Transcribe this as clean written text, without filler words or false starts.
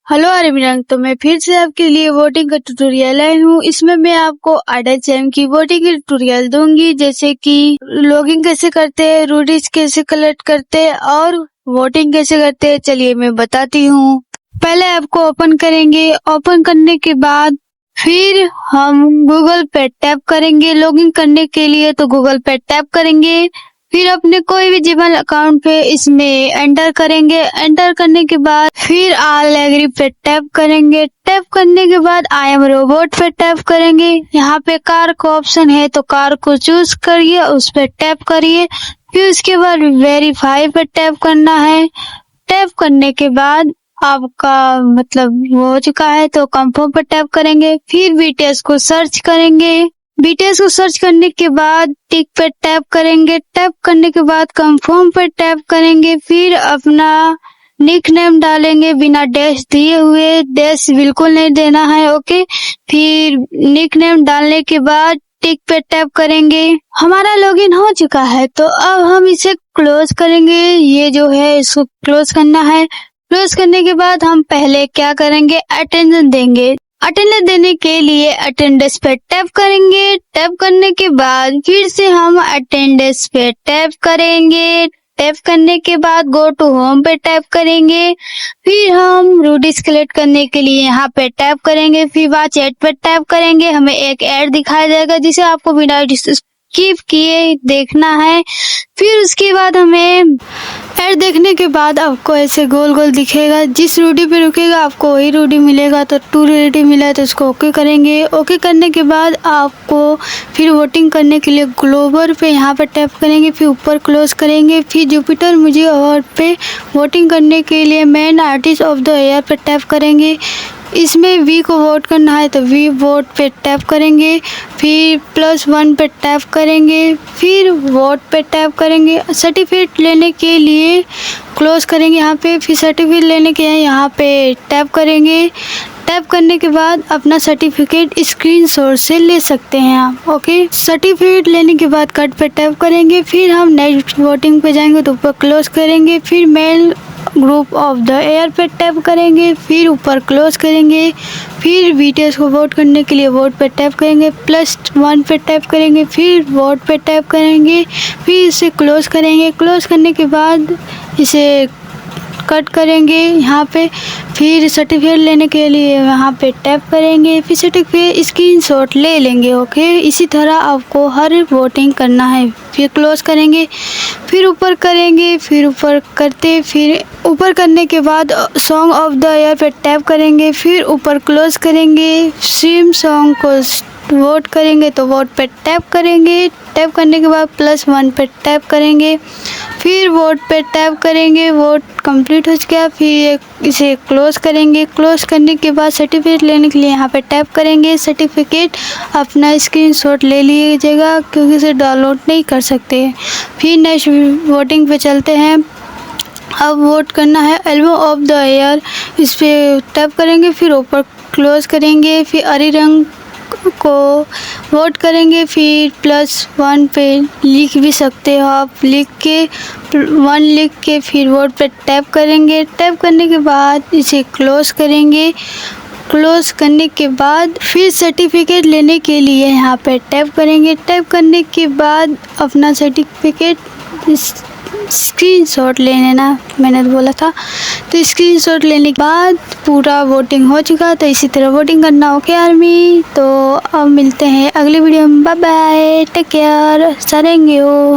Hello Arvind, तो मैं फिर से आपके लिए वोटिंग का ट्यूटोरियल आई हूँ। इसमें मैं आपको IDSM की वोटिंग की ट्यूटोरियल दूंगी, जैसे कि लॉगिन कैसे करते हैं, रूडीज कैसे कलेक्ट करते हैं और वोटिंग कैसे करते हैं। चलिए मैं बताती हूँ। पहले आपको ओपन करेंगे। ओपन करने के बाद फिर हम गूगल पे टैप करेंगे। लॉगिन करने के लिए तो गूगल पे टैप करेंगे। फिर अपने कोई भी जीमेल अकाउंट पे इसमें एंटर करेंगे। एंटर करने के बाद फिर ऑल एग्री पे टैप करेंगे। टैप करने के बाद आई एम रोबोट पे टैप करेंगे। यहाँ पे कार का ऑप्शन है तो कार को चूज करिए, उस पे टैप करिए। फिर उसके बाद वेरीफाई पे टैप करना है। टैप करने के बाद आपका वो हो चुका है तो कंफर्म पर टैप करेंगे। फिर BTS को सर्च करेंगे। BTS को सर्च करने के बाद टिक पे टैप करेंगे। टैप करने के बाद कंफर्म पर टैप करेंगे। फिर अपना निक नेम डालेंगे बिना डैश दिए हुए। डैश बिल्कुल नहीं देना है, ओके। फिर निक नेम डालने के बाद टिक पे टैप करेंगे। हमारा लॉगिन हो चुका है तो अब हम इसे क्लोज करेंगे। ये जो है इसको क्लोज करना है। क्लोज करने के बाद हम पहले क्या करेंगे, अटेंडेंस देंगे। अटेंडेंस देने के लिए अटेंडेंस पे टैप करेंगे। टैप करने के बाद फिर से हम अटेंडेंस पे टैप करेंगे। टैप करने के बाद गो टू होम पे टैप करेंगे। फिर हम रूडीज कलेक्ट करने के लिए यहाँ पे टैप करेंगे। फिर वॉच एड पे टैप करेंगे। हमें एक ऐड दिखाई देगा जिसे आपको बिना स्किप किए देखना है। फिर उसके बाद हमें ऐड देखने के बाद आपको ऐसे गोल गोल दिखेगा। जिस रूडी पे रुकेगा आपको वही रूडी मिलेगा। तो 2 रूडी मिला है तो उसको ओके करेंगे। ओके करने के बाद आपको फिर वोटिंग करने के लिए ग्लोबल पे यहाँ पे टैप करेंगे। फिर ऊपर क्लोज करेंगे। फिर जुपिटर म्यूजिक अवार्ड पे वोटिंग करने के लिए main artist of the year पे टैप करेंगे। इसमें वी को वोट करना है तो वी वोट पे टैप करेंगे। फिर +1 पे टैप करेंगे। फिर वोट पे टैप करेंगे। सर्टिफिकेट लेने के लिए क्लोज करेंगे यहाँ पे। फिर सर्टिफिकेट लेने के यहाँ पे टैप करेंगे। टैप करने के बाद अपना सर्टिफिकेट स्क्रीनशॉट से ले सकते हैं आप, ओके। सर्टिफिकेट लेने के बाद कट पे टैप करेंगे। फिर हम नेक्स्ट वोटिंग पे जाएंगे तो ऊपर क्लोज करेंगे। फिर mail group of the year पे टैप करेंगे। फिर ऊपर क्लोज करेंगे। फिर BTS को वोट करने के लिए वोट पे टैप करेंगे। +1 पे टैप करेंगे। फिर वोट पे टैप करेंगे। फिर इसे क्लोज करेंगे। क्लोज करने के बाद इसे कट करेंगे यहाँ पे। फिर सर्टिफिकेट लेने के लिए यहाँ पे टैप करेंगे। फिर सर्टिफिकेट स्क्रीनशॉट ले लेंगे, ओके। इसी तरह आपको हर वोटिंग करना है। फिर क्लोज करेंगे। फिर ऊपर करेंगे। फिर ऊपर करते फिर ऊपर करने के बाद सॉन्ग ऑफ द ईयर पे टैप करेंगे। फिर ऊपर क्लोज करेंगे। स्ट्रीम सॉन्ग को वोट करेंगे तो वोट पे टैप करेंगे। टैप करने के बाद +1 पे टैप करेंगे। फिर वोट पे टैप करेंगे। वोट कंप्लीट हो गया। फिर इसे क्लोज करेंगे। क्लोज करने के बाद सर्टिफिकेट लेने के लिए यहाँ पे टैप करेंगे। सर्टिफिकेट अपना स्क्रीनशॉट ले लीजिएगा क्योंकि इसे डाउनलोड नहीं कर सकते। फिर नेक्स्ट वोटिंग पे चलते हैं। अब वोट करना है एल्बम ऑफ द ईयर, इस पर टैप करेंगे। फिर ऊपर क्लोज करेंगे। फिर हरी रंग को वोट करेंगे। फिर +1 पे लिख भी सकते हो आप, लिख के 1 लिख के फिर वोट पे टैप करेंगे। टैप करने के बाद इसे क्लोज करेंगे। क्लोज करने के बाद फिर सर्टिफिकेट लेने के लिए यहाँ पे टैप करेंगे। टैप करने के बाद अपना सर्टिफिकेट स्क्रीनशॉट ले लेना, मैंने बोला था। तो स्क्रीनशॉट लेने के बाद पूरा वोटिंग हो चुका। तो इसी तरह वोटिंग करना, ओके आर्मी। तो अब मिलते हैं अगली वीडियो में। बाय बाय, टेक केयर, सरेंगे हो।